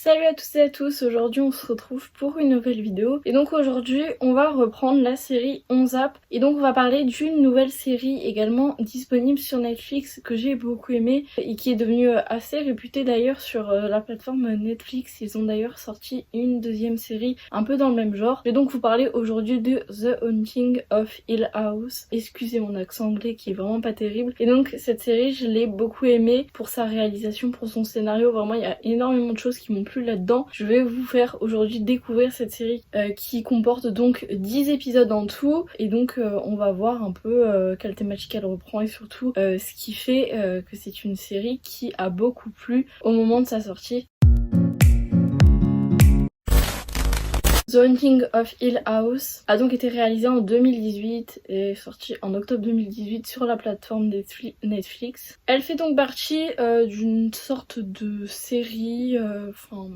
Salut à tous et à tous, aujourd'hui on se retrouve pour une nouvelle vidéo et donc aujourd'hui on va reprendre la série On Zapp et donc on va parler d'une nouvelle série également disponible sur Netflix que j'ai beaucoup aimée et qui est devenue assez réputée d'ailleurs sur la plateforme Netflix. Ils ont d'ailleurs sorti une deuxième série un peu dans le même genre. Je vais donc vous parler aujourd'hui de The Haunting of Hill House. Excusez mon accent anglais qui est vraiment pas terrible. Et donc cette série je l'ai beaucoup aimée pour sa réalisation, pour son scénario, vraiment il y a énormément de choses qui m'ont plu là-dedans. Je vais vous faire aujourd'hui découvrir cette série qui comporte donc 10 épisodes en tout et donc on va voir un peu quelle thématique elle reprend et surtout ce qui fait que c'est une série qui a beaucoup plu au moment de sa sortie. The Haunting of Hill House a donc été réalisé en 2018 et est sorti en octobre 2018 sur la plateforme Netflix. Elle fait donc partie d'une sorte de série,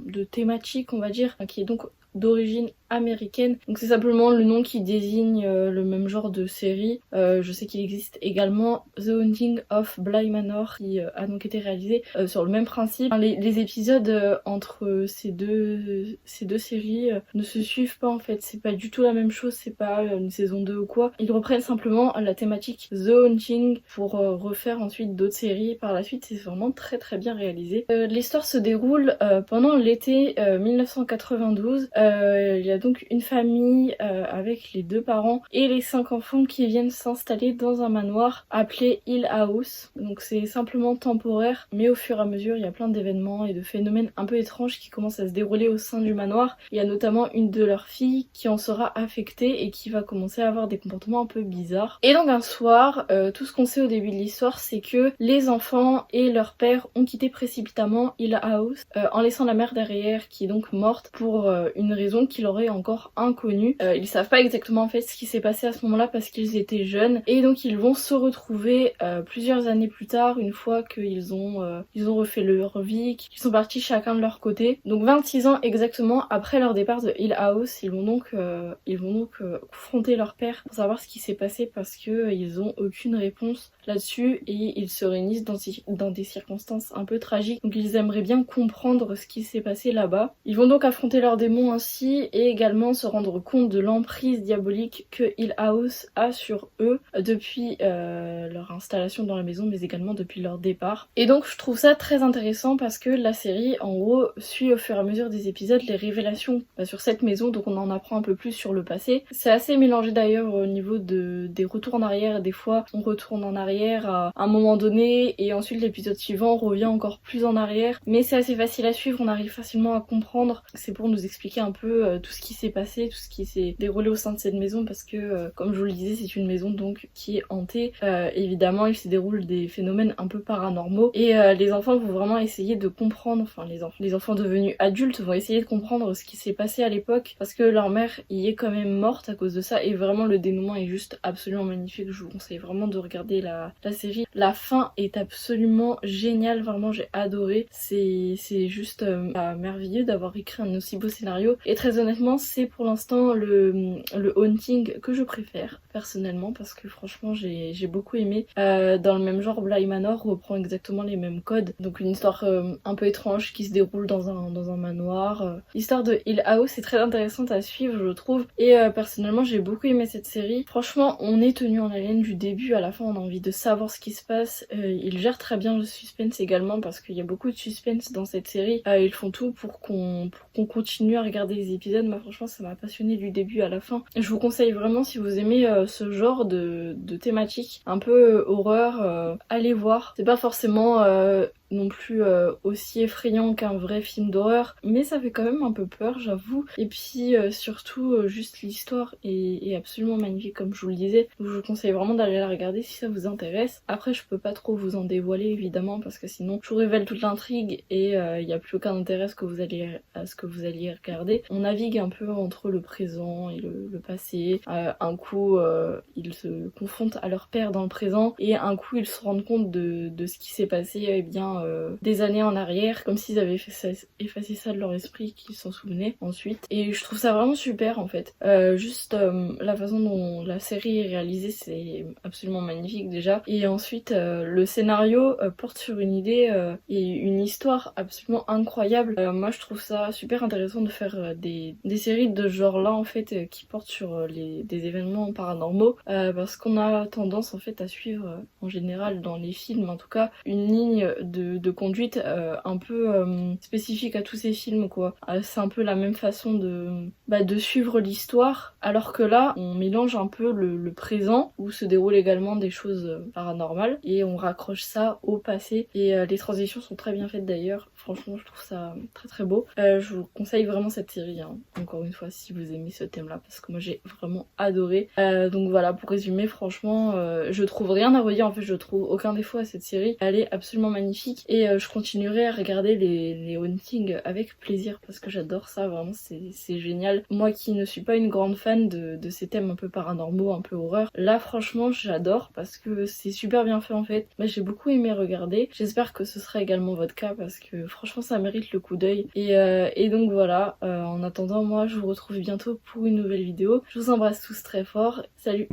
de thématique on va dire, qui est donc d'origine américaine. Donc c'est simplement le nom qui désigne le même genre de série. Je sais qu'il existe également The Haunting of Bly Manor qui a donc été réalisé sur le même principe. Les épisodes entre ces deux séries ne se suivent pas en fait. C'est pas du tout la même chose, c'est pas une saison 2 ou quoi. Ils reprennent simplement la thématique The Haunting pour refaire ensuite d'autres séries par la suite. C'est vraiment très très bien réalisé. L'histoire se déroule pendant l'été 1992. Il y a donc une famille avec les 2 parents et les 5 enfants qui viennent s'installer dans un manoir appelé Hill House. Donc c'est simplement temporaire, mais au fur et à mesure il y a plein d'événements et de phénomènes un peu étranges qui commencent à se dérouler au sein du manoir. Il y a notamment une de leurs filles qui en sera affectée et qui va commencer à avoir des comportements un peu bizarres. Et donc un soir, tout ce qu'on sait au début de l'histoire, c'est que les enfants et leur père ont quitté précipitamment Hill House en laissant la mère derrière qui est donc morte pour une raison qui leur est encore inconnue. Ils savent pas exactement en fait ce qui s'est passé à ce moment-là parce qu'ils étaient jeunes et donc ils vont se retrouver plusieurs années plus tard, une fois qu'ils ont refait leur vie, qu'ils sont partis chacun de leur côté. Donc 26 ans exactement après leur départ de Hill House, ils vont donc confronter leur père pour savoir ce qui s'est passé parce que ils ont aucune réponse là-dessus et ils se réunissent dans des circonstances un peu tragiques. Donc ils aimeraient bien comprendre ce qui s'est passé là-bas. Ils vont donc affronter leurs démons ainsi et également se rendre compte de l'emprise diabolique que Hill House a sur eux depuis leur installation dans la maison mais également depuis leur départ. Et donc je trouve ça très intéressant parce que la série en gros suit au fur et à mesure des épisodes les révélations sur cette maison, donc on en apprend un peu plus sur le passé. C'est assez mélangé d'ailleurs au niveau des retours en arrière, des fois on retourne en arrière à un moment donné et ensuite l'épisode suivant revient encore plus en arrière, mais c'est assez facile à suivre, on arrive facilement à comprendre. C'est pour nous expliquer un peu tout ce qui s'est passé, tout ce qui s'est déroulé au sein de cette maison parce que comme je vous le disais c'est une maison donc qui est hantée. Évidemment il se déroule des phénomènes un peu paranormaux et les enfants vont vraiment essayer de comprendre, enfin les enfants devenus adultes vont essayer de comprendre ce qui s'est passé à l'époque parce que leur mère y est quand même morte à cause de ça et vraiment le dénouement est juste absolument magnifique. Je vous conseille vraiment de regarder la série. La fin est absolument géniale, vraiment j'ai adoré. C'est juste merveilleux d'avoir écrit un aussi beau scénario et très honnêtement c'est pour l'instant le Haunting que je préfère personnellement parce que franchement j'ai beaucoup aimé. Dans le même genre, Bly Manor reprend exactement les mêmes codes, donc une histoire un peu étrange qui se déroule dans un manoir. L'histoire de Hill House est très intéressante à suivre je trouve et personnellement j'ai beaucoup aimé cette série. Franchement on est tenu en haleine du début à la fin, on a envie de savoir ce qui se passe. Ils gèrent très bien le suspense également parce qu'il y a beaucoup de suspense dans cette série. Ils font tout pour qu'on continue à regarder les épisodes. Moi franchement ça m'a passionné du début à la fin. Je vous conseille vraiment si vous aimez ce genre de thématique un peu horreur, allez voir. C'est pas forcément non plus aussi effrayant qu'un vrai film d'horreur mais ça fait quand même un peu peur j'avoue et puis surtout juste l'histoire est absolument magnifique comme je vous le disais. Je vous conseille vraiment d'aller la regarder si ça vous intéresse. Après je peux pas trop vous en dévoiler évidemment parce que sinon je vous révèle toute l'intrigue et il n'y a plus aucun intérêt à ce que vous alliez regarder. On navigue un peu entre le présent et le passé. Un coup ils se confrontent à leur père dans le présent et un coup ils se rendent compte de ce qui s'est passé bien vraiment des années en arrière, comme s'ils avaient effacé ça de leur esprit, qu'ils s'en souvenaient ensuite. Et je trouve ça vraiment super en fait. Juste la façon dont la série est réalisée, c'est absolument magnifique déjà. Et ensuite le scénario porte sur une idée et une histoire absolument incroyable. Moi je trouve ça super intéressant de faire des séries de ce genre là en fait qui portent sur des événements paranormaux parce qu'on a tendance en fait à suivre en général dans les films en tout cas une ligne de conduite un peu spécifique à tous ces films quoi. C'est un peu la même façon de suivre l'histoire alors que là on mélange un peu le présent où se déroulent également des choses paranormales et on raccroche ça au passé et les transitions sont très bien faites d'ailleurs. Franchement je trouve ça très très beau. Je vous conseille vraiment cette série hein. Encore une fois si vous aimez ce thème là parce que moi j'ai vraiment adoré. Donc voilà pour résumer franchement je trouve rien à redire en fait, je trouve aucun défaut à cette série. Elle est absolument magnifique et je continuerai à regarder les Haunting avec plaisir parce que j'adore ça vraiment, c'est génial. Moi qui ne suis pas une grande fan de ces thèmes un peu paranormaux, un peu horreur, là franchement j'adore parce que c'est super bien fait en fait. Moi j'ai beaucoup aimé regarder, j'espère que ce sera également votre cas parce que franchement ça mérite le coup d'œil et donc voilà, en attendant moi je vous retrouve bientôt pour une nouvelle vidéo. Je vous embrasse tous très fort, salut.